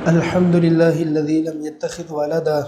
الحمد لله الذي لم يتخذ ولدا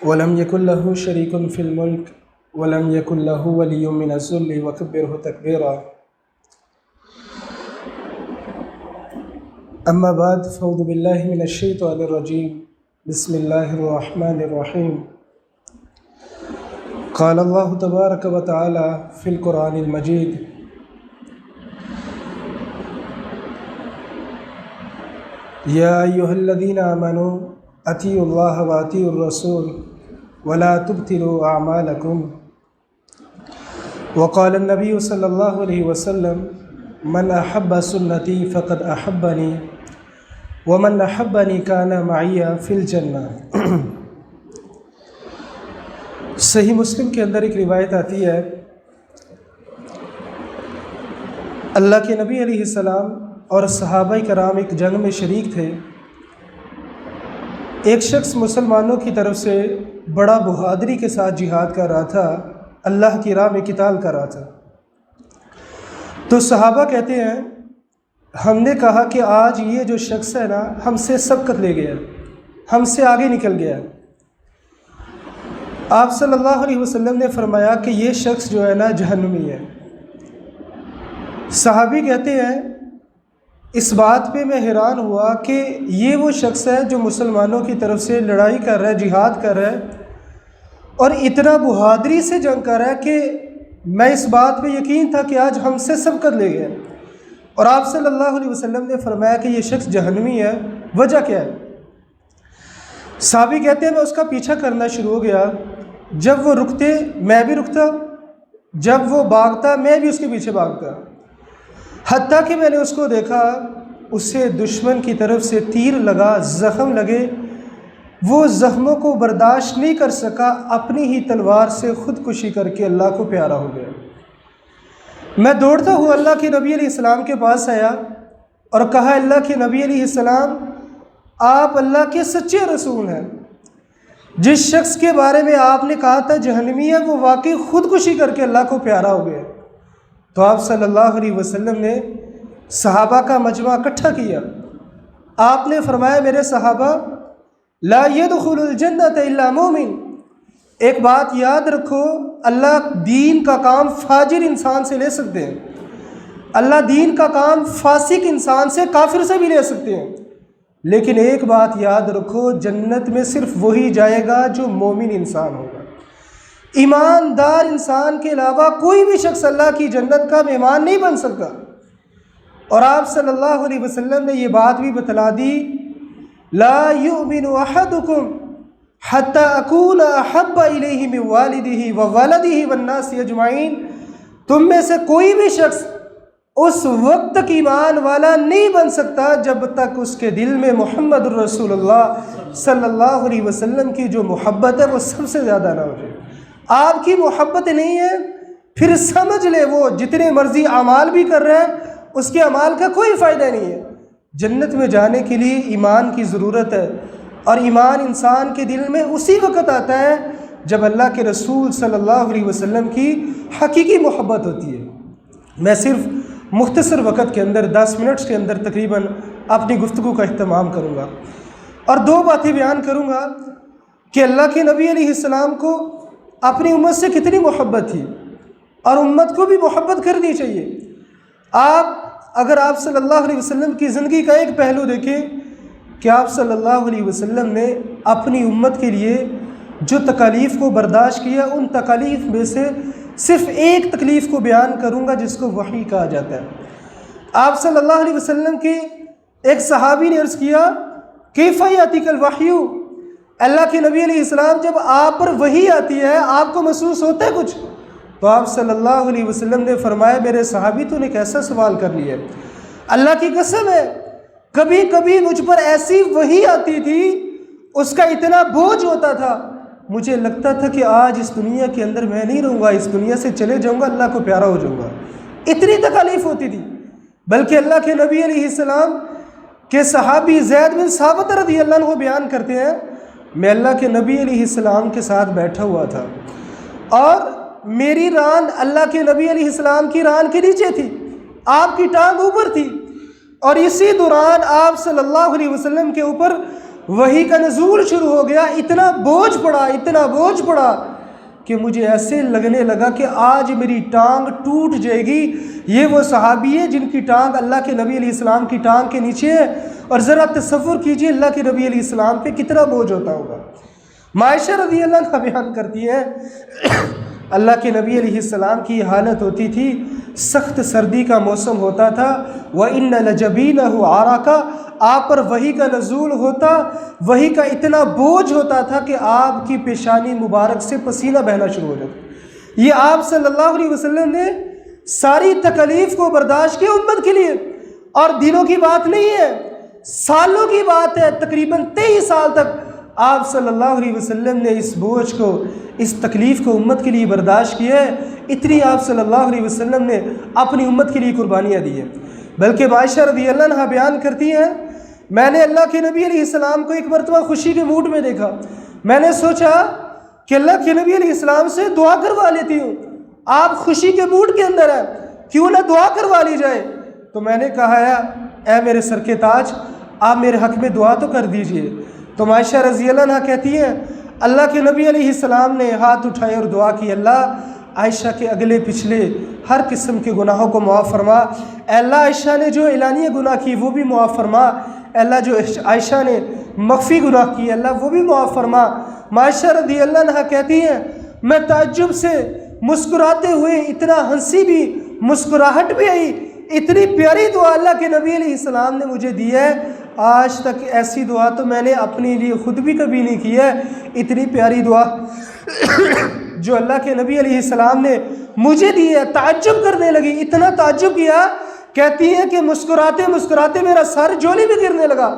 ولم يكن له شريك في الملك ولم يكن له ولي من الذل وكبره تكبيرا. أما بعد فأعوذ بالله من الشيطان الرجيم. بسم الله الرحمن الرحيم. قال الله تبارك وتعالى في القرآن المجيد: يا أيها الذين آمنوا أطيعوا الله وأطيعوا الرسول ولا تبطلوا أعمالكم. وقال النبي صلى الله عليه وسلم: من أحب سنتي فقد أحبني ومن أحبني كان معي في الجنة. صحیح مسلم کے اندر ایک روایت آتی ہے، اللہ کے نبی علیہ السلام اور صحابہ کرام ایک جنگ میں شریک تھے. ایک شخص مسلمانوں کی طرف سے بڑا بہادری کے ساتھ جہاد کر رہا تھا، اللہ کی راہ میں قتال کر رہا تھا. تو صحابہ کہتے ہیں ہم نے کہا کہ آج یہ جو شخص ہے نا ہم سے سبقت لے گیا، ہم سے آگے نکل گیا. آپ صلی اللہ علیہ وسلم نے فرمایا کہ یہ شخص جو ہے نا جہنمی ہے. صحابی کہتے ہیں اس بات پہ میں حیران ہوا کہ یہ وہ شخص ہے جو مسلمانوں کی طرف سے لڑائی کر رہا ہے، جہاد کر رہا ہے اور اتنا بہادری سے جنگ کر رہا ہے کہ میں اس بات پہ یقین تھا کہ آج ہم سے سبقت لے گیا. اور آپ صلی اللہ علیہ وسلم نے فرمایا کہ یہ شخص جہنمی ہے. وجہ کیا ہے؟ صحابی کہتے ہیں میں اس کا پیچھا کرنا شروع ہو گیا. جب وہ رکتے میں بھی رکتا، جب وہ بھاگتا میں بھی اس کے پیچھے بھاگتا، حتیٰ کہ میں نے اس کو دیکھا اسے دشمن کی طرف سے تیر لگا، زخم لگے، وہ زخموں کو برداشت نہیں کر سکا، اپنی ہی تلوار سے خودکشی کر کے اللہ کو پیارا ہو گیا. میں دوڑتا ہوا اللہ کے نبی علیہ السلام کے پاس آیا اور کہا اللہ کے نبی علیہ السلام آپ اللہ کے سچے رسول ہیں، جس شخص کے بارے میں آپ نے کہا تھا جہنمی ہے وہ واقعی خودکشی کر کے اللہ کو پیارا ہو گیا. تو آپ صلی اللہ علیہ وسلم نے صحابہ کا مجمع اکٹھا کیا. آپ نے فرمایا میرے صحابہ لا يدخل الجنت الا مومن. ایک بات یاد رکھو، اللہ دین کا کام فاجر انسان سے لے سکتے ہیں، اللہ دین کا کام فاسق انسان سے، کافر سے بھی لے سکتے ہیں، لیکن ایک بات یاد رکھو جنت میں صرف وہی جائے گا جو مومن انسان ہوگا. ایماندار انسان کے علاوہ کوئی بھی شخص اللہ کی جنت کا مہمان نہیں بن سکتا. اور آپ صلی اللہ علیہ وسلم نے یہ بات بھی بتلا دی لا یؤمن احدکم حتی اکون احب الیہ من والدہ وولدہ والناس اجمعین. تم میں سے کوئی بھی شخص اس وقت تک ایمان والا نہیں بن سکتا جب تک اس کے دل میں محمد الرسول اللہ صلی اللہ علیہ وسلم کی جو محبت ہے وہ سب سے زیادہ نہ ہو جائے. آپ کی محبت نہیں ہے پھر سمجھ لے وہ جتنے مرضی اعمال بھی کر رہے ہیں اس کے اعمال کا کوئی فائدہ نہیں ہے. جنت میں جانے کے لیے ایمان کی ضرورت ہے، اور ایمان انسان کے دل میں اسی وقت آتا ہے جب اللہ کے رسول صلی اللہ علیہ وسلم کی حقیقی محبت ہوتی ہے. میں صرف مختصر وقت کے اندر 10 منٹس کے اندر تقریباً اپنی گفتگو کا اہتمام کروں گا اور 2 باتیں بیان کروں گا کہ اللہ کے نبی علیہ السلام کو اپنی امت سے کتنی محبت تھی اور امت کو بھی محبت کرنی چاہیے. اگر آپ صلی اللہ علیہ وسلم کی زندگی کا ایک پہلو دیکھیں کہ آپ صلی اللہ علیہ وسلم نے اپنی امت کے لیے جو تکالیف کو برداشت کیا، ان تکالیف میں سے صرف ایک تکلیف کو بیان کروں گا جس کو وحی کہا جاتا ہے. آپ صلی اللہ علیہ وسلم کی ایک صحابی نے عرض کیا کیف یاتیک الوحی، اللہ کے نبی علیہ السلام جب آپ پر وحی آتی ہے آپ کو محسوس ہوتا ہے کچھ؟ تو آپ صلی اللہ علیہ وسلم نے فرمایا میرے صحابی تو نے کیسا سوال کر لیا ہے، اللہ کی قسم ہے کبھی کبھی مجھ پر ایسی وحی آتی تھی اس کا اتنا بوجھ ہوتا تھا مجھے لگتا تھا کہ آج اس دنیا کے اندر میں نہیں رہوں گا، اس دنیا سے چلے جاؤں گا، اللہ کو پیارا ہو جاؤں گا. اتنی تکالیف ہوتی تھی. بلکہ اللہ کے نبی علیہ السلام کے صحابی زید بن ثابت رضی اللہ عنہ بیان کرتے ہیں میں اللہ کے نبی علیہ السلام کے ساتھ بیٹھا ہوا تھا اور میری ران اللہ کے نبی علیہ السلام کی ران کے نیچے تھی، آپ کی ٹانگ اوپر تھی. اور اسی دوران آپ صلی اللہ علیہ وسلم کے اوپر وحی کا نزول شروع ہو گیا. اتنا بوجھ پڑا کہ مجھے ایسے لگنے لگا کہ آج میری ٹانگ ٹوٹ جائے گی. یہ وہ صحابی ہے جن کی ٹانگ اللہ کے نبی علیہ السلام کی ٹانگ کے نیچے ہے. اور ذرا تصور کیجئے اللہ کے نبی علیہ السلام پہ کتنا بوجھ ہوتا ہوگا. عائشہ رضی اللہ عنہ بیان کرتی ہے اللہ کے نبی علیہ السلام کی حالت ہوتی تھی، سخت سردی کا موسم ہوتا تھا. وَإِنَّ لَجَبِينَهُ عَرَقًا، آپ پر وحی کا نزول ہوتا، وحی کا اتنا بوجھ ہوتا تھا کہ آپ کی پیشانی مبارک سے پسینہ بہنا شروع ہو جاتا. یہ آپ صلی اللہ علیہ وسلم نے ساری تکلیف کو برداشت کیا امت کے لیے. اور دنوں کی بات نہیں ہے، سالوں کی بات ہے. تقریباً 23 سال تک آپ صلی اللہ علیہ وسلم نے اس بوجھ کو، اس تکلیف کو امت کے لیے برداشت کیا ہے. اتنی آپ صلی اللہ علیہ وسلم نے اپنی امت کے لیے قربانیاں دی ہیں. بلکہ عائشہ رضی اللہ عنہ بیان کرتی ہیں میں نے اللہ کے نبی علیہ السلام کو ایک مرتبہ خوشی کے موڈ میں دیکھا. میں نے سوچا کہ اللہ کے نبی علیہ السلام سے دعا کروا لیتی ہوں، آپ خوشی کے موڈ کے اندر ہیں، کیوں نہ دعا کروا لی جائے. تو میں نے کہا اے میرے سر کے تاج، آپ میرے حق میں دعا تو کر دیجئے. تو عائشہ رضی اللہ عنہ کہتی ہیں اللہ کے نبی علیہ السلام نے ہاتھ اٹھائے اور دعا کی، اللہ عائشہ کے اگلے پچھلے ہر قسم کے گناہوں کو معاف فرما. اے اللہ عائشہ نے جو اعلانیہ گناہ کی وہ بھی معاف فرما. اے اللہ جو عائشہ نے مخفی گناہ کی اللہ وہ بھی معاف فرما. عائشہ رضی اللہ عنہ کہتی ہیں میں تعجب سے مسکراتے ہوئے، اتنا ہنسی بھی مسکراہٹ بھی آئی. اتنی پیاری دعا اللہ کے نبی علیہ السلام نے مجھے دی ہے، آج تک ایسی دعا تو میں نے اپنے لیے خود بھی کبھی نہیں کی ہے. اتنی پیاری دعا جو اللہ کے نبی علیہ السلام نے مجھے دی ہے. تعجب کرنے لگی، اتنا تعجب کیا، کہتی ہیں کہ مسکراتے مسکراتے میرا سر جولی میں گرنے لگا.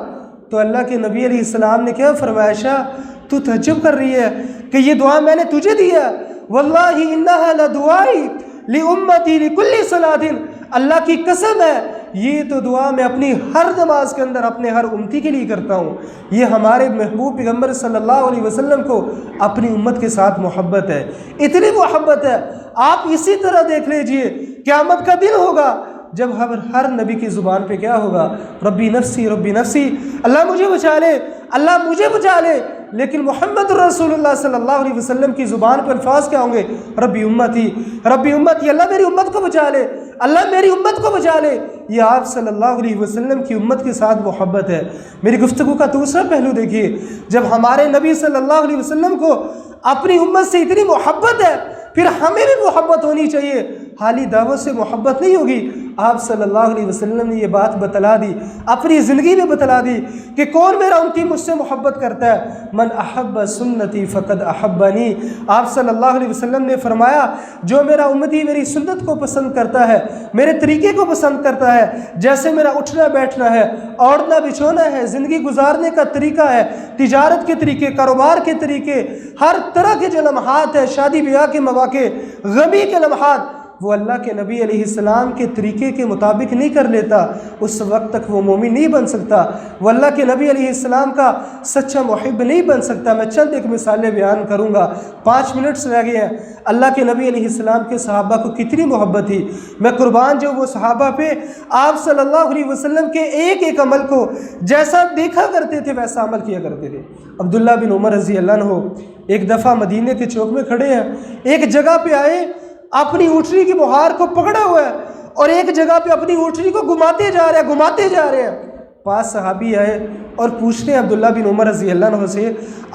تو اللہ کے نبی علیہ السلام نے کیا فرمایا عائشہ تو تعجب کر رہی ہے کہ یہ دعا میں نے تجھے دی ہے. واللہ انہا لدعائی لامتی لکل صلاۃ، اللہ کی قسم ہے یہ تو دعا میں اپنی ہر نماز کے اندر اپنے ہر امتی کے لیے کرتا ہوں. یہ ہمارے محبوب پیغمبر صلی اللہ علیہ وسلم کو اپنی امت کے ساتھ محبت ہے، اتنی محبت ہے. آپ اسی طرح دیکھ لیجئے قیامت کا دن ہوگا جب ہر نبی کی زبان پہ کیا ہوگا، ربی نفسی ربی نفسی، اللہ مجھے بچا لے، اللہ مجھے بچا لے. لیکن محمد رسول اللہ صلی اللہ علیہ وسلم کی زبان پر الفاظ کیا ہوں گے، ربی امتی ربی امتی، اللہ میری امت کو بچا لے، اللہ میری امت کو بچا لے. یہ آپ صلی اللہ علیہ وسلم کی امت کے ساتھ محبت ہے. میری گفتگو کا دوسرا پہلو دیکھیے، جب ہمارے نبی صلی اللہ علیہ وسلم کو اپنی امت سے اتنی محبت ہے پھر ہمیں بھی محبت ہونی چاہیے. حالی دعوت سے محبت نہیں ہوگی. آپ صلی اللہ علیہ وسلم نے یہ بات بتلا دی، اپنی زندگی میں بتلا دی کہ کون میرا امتی مجھ سے محبت کرتا ہے. من احب سنتی فقد احبنی. آپ صلی اللہ علیہ وسلم نے فرمایا جو میرا امتی میری سنت کو پسند کرتا ہے، میرے طریقے کو پسند کرتا ہے، جیسے میرا اٹھنا بیٹھنا ہے، اوڑھنا بچھونا ہے، زندگی گزارنے کا طریقہ ہے، تجارت کے طریقے، کاروبار کے طریقے، ہر طرح کے جو لمحات ہیں، شادی بیاہ کے مواقع، غمی کے لمحات، وہ اللہ کے نبی علیہ السلام کے طریقے کے مطابق نہیں کر لیتا، اس وقت تک وہ مومن نہیں بن سکتا، وہ اللہ کے نبی علیہ السلام کا سچا محب نہیں بن سکتا. میں چند ایک مثالیں بیان کروں گا، 5 منٹ رہ گئے ہیں. اللہ کے نبی علیہ السلام کے صحابہ کو کتنی محبت تھی. میں قربان جو وہ صحابہ پہ آپ صلی اللہ علیہ وسلم کے ایک ایک عمل کو جیسا دیکھا کرتے تھے ویسا عمل کیا کرتے تھے. عبداللہ بن عمر رضی اللہ عنہ ایک دفعہ مدینے کے چوک میں کھڑے ہیں، ایک جگہ پہ آئے، اپنی اونٹنی کی مہار کو پکڑا ہوا ہے اور ایک جگہ پہ اپنی اونٹنی کو گھماتے جا رہے ہیں. پاس صحابی آئے اور پوچھتے ہیں عبداللہ بن عمر رضی اللہ عنہ سے،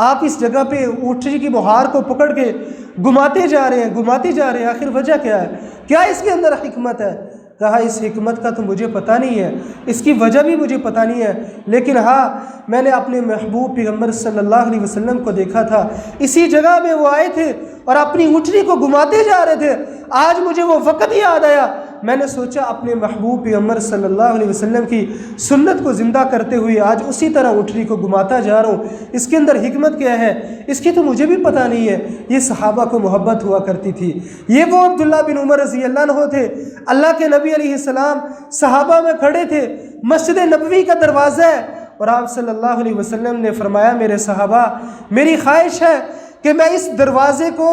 آپ اس جگہ پہ اونٹنی کی مہار کو پکڑ کے گھماتے جا رہے ہیں، آخر وجہ کیا ہے، کیا اس کے اندر حکمت ہے؟ کہا اس حکمت کا تو مجھے پتہ نہیں ہے، اس کی وجہ بھی مجھے پتہ نہیں ہے، لیکن ہاں میں نے اپنے محبوب پیغمبر صلی اللہ علیہ وسلم کو دیکھا تھا، اسی جگہ میں وہ آئے تھے اور اپنی اونٹنی کو گھماتے جا رہے تھے. آج مجھے وہ وقت یاد آیا، میں نے سوچا اپنے محبوب پیغمبر صلی اللہ علیہ وسلم کی سنت کو زندہ کرتے ہوئے آج اسی طرح اونٹنی کو گھماتا جا رہا ہوں. اس کے اندر حکمت کیا ہے اس کی تو مجھے بھی پتہ نہیں ہے. یہ صحابہ کو محبت ہوا کرتی تھی. یہ وہ عبداللہ بن عمر رضی اللہ عنہ تھے، اللہ کے نبی علیہ السلام صحابہ میں کھڑے تھے، مسجد نبوی کا دروازہ ہے اور آپ صلی اللہ علیہ وسلم نے فرمایا میرے صحابہ میری خواہش ہے کہ میں اس دروازے کو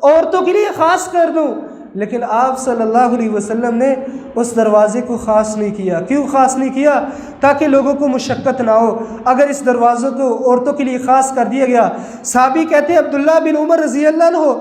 عورتوں کے لیے خاص کر دوں، لیکن آپ صلی اللہ علیہ وسلم نے اس دروازے کو خاص نہیں کیا۔ کیوں خاص نہیں کیا؟ تاکہ لوگوں کو مشقت نہ ہو۔ اگر اس دروازے کو عورتوں کے لیے خاص کر دیا گیا، صحابی کہتے ہیں عبداللہ بن عمر رضی اللہ عنہ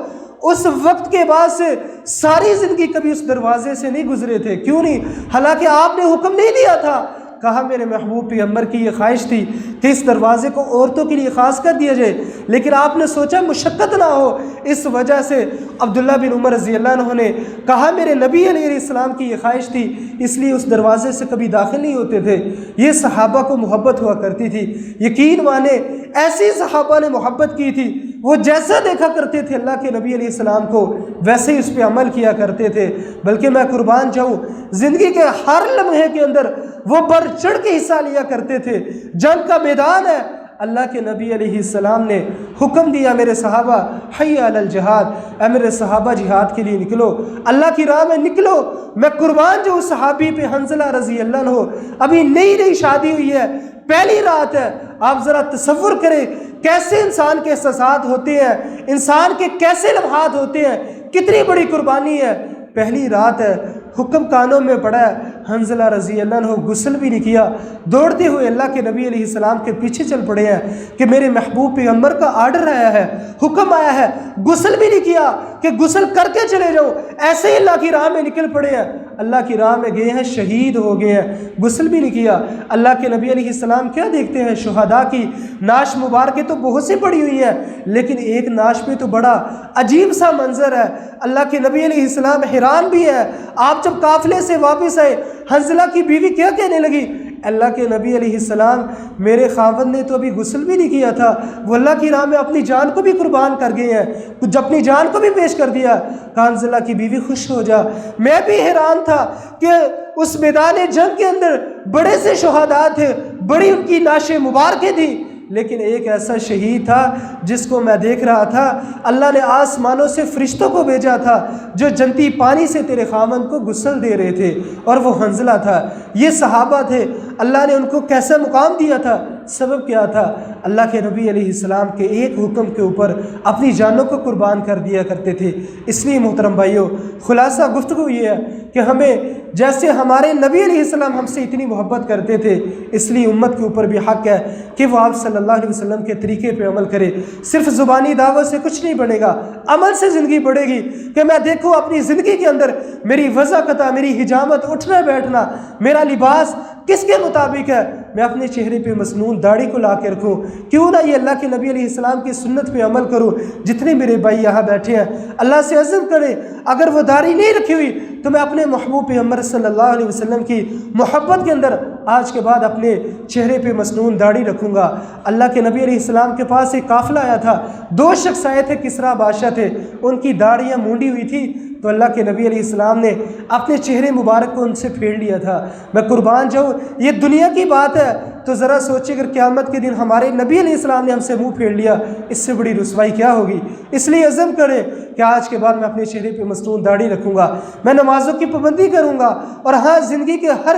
اس وقت کے بعد سے ساری زندگی کبھی اس دروازے سے نہیں گزرے تھے۔ کیوں نہیں؟ حالانکہ آپ نے حکم نہیں دیا تھا۔ کہا میرے محبوب پیغمبر کی یہ خواہش تھی کہ اس دروازے کو عورتوں کے لیے خاص کر دیا جائے، لیکن آپ نے سوچا مشقت نہ ہو، اس وجہ سے عبداللہ بن عمر رضی اللہ عنہ نے کہا میرے نبی علیہ السلام کی یہ خواہش تھی، اس لیے اس دروازے سے کبھی داخل نہیں ہوتے تھے۔ یہ صحابہ کو محبت ہوا کرتی تھی، یقین مانے ایسی صحابہ نے محبت کی تھی، وہ جیسا دیکھا کرتے تھے اللہ کے نبی علیہ السلام کو ویسے ہی اس پہ عمل کیا کرتے تھے۔ بلکہ میں قربان جاؤں، زندگی کے ہر لمحے کے اندر وہ بڑھ چڑھ کے حصہ لیا کرتے تھے۔ جنگ کا میدان ہے، اللہ کے نبی علیہ السلام نے حکم دیا میرے صحابہ حی علی الجہاد، اے میرے صحابہ جہاد کے لیے نکلو، اللہ کی راہ میں نکلو۔ میں قربان جو صحابی پہ حنظلہ رضی اللہ عنہ، ابھی نئی شادی ہوئی ہے، پہلی رات ہے۔ آپ ذرا تصور کریں کیسے انسان کے احساسات ہوتے ہیں، انسان کے کیسے لمحات ہوتے ہیں، کتنی بڑی قربانی ہے۔ پہلی رات ہے، حکم کانوں میں پڑا ہے، حنظلہ رضی اللہ عنہ غسل بھی نہیں کیا، دوڑتے ہوئے اللہ کے نبی علیہ السلام کے پیچھے چل پڑے ہیں کہ میرے محبوب پیغمبر کا آرڈر آیا ہے، حکم آیا ہے، غسل بھی نہیں کیا کہ غسل کر کے چلے جاؤ، ایسے ہی اللہ کی راہ میں نکل پڑے ہیں، اللہ کی راہ میں گئے ہیں، شہید ہو گئے ہیں، غسل بھی نہیں کیا۔ اللہ کے نبی علیہ السلام کیا دیکھتے ہیں؟ شہداء کی نعش مبارکیں تو بہت سی پڑی ہوئی ہیں، لیکن ایک نعش پہ تو بڑا عجیب سا منظر ہے۔ اللہ کے نبی علیہ السلام حیران بھی ہے۔ آپ جب قافلے سے واپس آئے، حنظلہ کی بیوی کیا کہنے لگی؟ اللہ کے نبی علیہ السلام، میرے خاوند نے تو ابھی غسل بھی نہیں کیا تھا، وہ اللہ کی راہ میں اپنی جان کو بھی قربان کر گئے ہیں، کچھ اپنی جان کو بھی پیش کر دیا۔ کہا حنظلہ کی بیوی خوش ہو جا۔ میں بھی حیران تھا کہ اس میدان جنگ کے اندر بڑے سے شہداء تھے، بڑی ان کی نعشیں مبارکیں تھیں، لیکن ایک ایسا شہید تھا جس کو میں دیکھ رہا تھا، اللہ نے آسمانوں سے فرشتوں کو بھیجا تھا جو جنتی پانی سے تیرے خاوند کو غسل دے رہے تھے، اور وہ حنظلہ تھا۔ یہ صحابہ تھے، اللہ نے ان کو کیسا مقام دیا تھا؟ سبب کیا تھا؟ اللہ کے نبی علیہ السلام کے ایک حکم کے اوپر اپنی جانوں کو قربان کر دیا کرتے تھے۔ اس لیے محترم بھائیوں، خلاصہ گفتگو یہ ہے کہ ہمیں جیسے ہمارے نبی علیہ السلام ہم سے اتنی محبت کرتے تھے، اس لیے امت کے اوپر بھی حق ہے کہ وہ آپ صلی اللہ علیہ وسلم کے طریقے پہ عمل کرے۔ صرف زبانی دعوت سے کچھ نہیں بنے گا، عمل سے زندگی بڑھے گی۔ کہ میں دیکھوں اپنی زندگی کے اندر میری وضاحت، میری حجامت، اٹھنا بیٹھنا، میرا لباس کس کے مطابق ہے، میں اپنے چہرے پہ مسنون داڑھی کو لا کے رکھوں، کیوں نہ یہ اللہ کے نبی علیہ السلام کی سنت پہ عمل کروں۔ جتنے میرے بھائی یہاں بیٹھے ہیں، اللہ سے عزم کریں، اگر وہ داڑھی نہیں رکھی ہوئی تو میں اپنے محبوب پیغمبر صلی اللہ علیہ وسلم کی محبت کے اندر آج کے بعد اپنے چہرے پہ مسنون داڑھی رکھوں گا۔ اللہ کے نبی علیہ السلام کے پاس ایک قافلہ آیا تھا، 2 شخص آئے تھے، کسریٰ بادشاہ تھے، ان کی داڑھیاں مونڈی ہوئی تھی، تو اللہ کے نبی علیہ السلام نے اپنے چہرے مبارک کو ان سے پھیڑ لیا تھا۔ میں قربان جاؤں، یہ دنیا کی بات ہے تو ذرا سوچیں اگر قیامت کے دن ہمارے نبی علیہ السلام نے ہم سے منہ پھیڑ لیا، اس سے بڑی رسوائی کیا ہوگی؟ اس لیے عزم کریں کہ آج کے بعد میں اپنے چہرے پہ مسنون داڑھی رکھوں گا، میں نمازوں کی پابندی کروں گا، اور ہاں زندگی کے ہر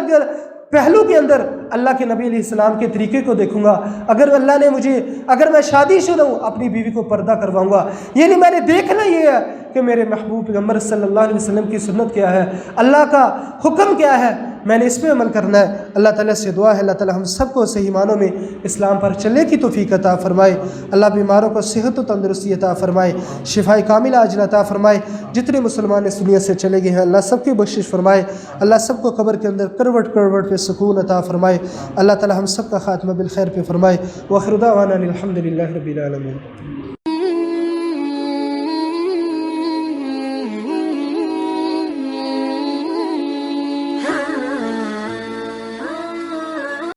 پہلو کے اندر اللہ کے نبی علیہ السلام کے طریقے کو دیکھوں گا۔ اگر میں شادی شدہ ہوں، اپنی بیوی کو پردہ کرواؤں گا، یعنی میں نے دیکھنا یہ ہے کہ میرے محبوب پیغمبر صلی اللہ علیہ وسلم کی سنت کیا ہے، اللہ کا حکم کیا ہے، میں نے اس پہ عمل کرنا ہے۔ اللہ تعالیٰ سے دعا ہے اللہ تعالیٰ ہم سب کو صحیح معنوں میں اسلام پر چلنے کی توفیق عطا فرمائے، اللہ بیماروں کو صحت و تندرستی عطا فرمائے، شفائے کاملہ عاجلہ عطا فرمائے، جتنے مسلمان اس دنیا سے چلے گئے ہیں اللہ سب کی بخشش فرمائے، اللہ سب کو قبر کے اندر کروٹ کروٹ پہ سکون عطا فرمائے، اللہ تعالیٰ ہم سب کا خاتمہ بالخیر پہ فرمائے۔ وآخر دعوانا الحمد للہ رب العالمین۔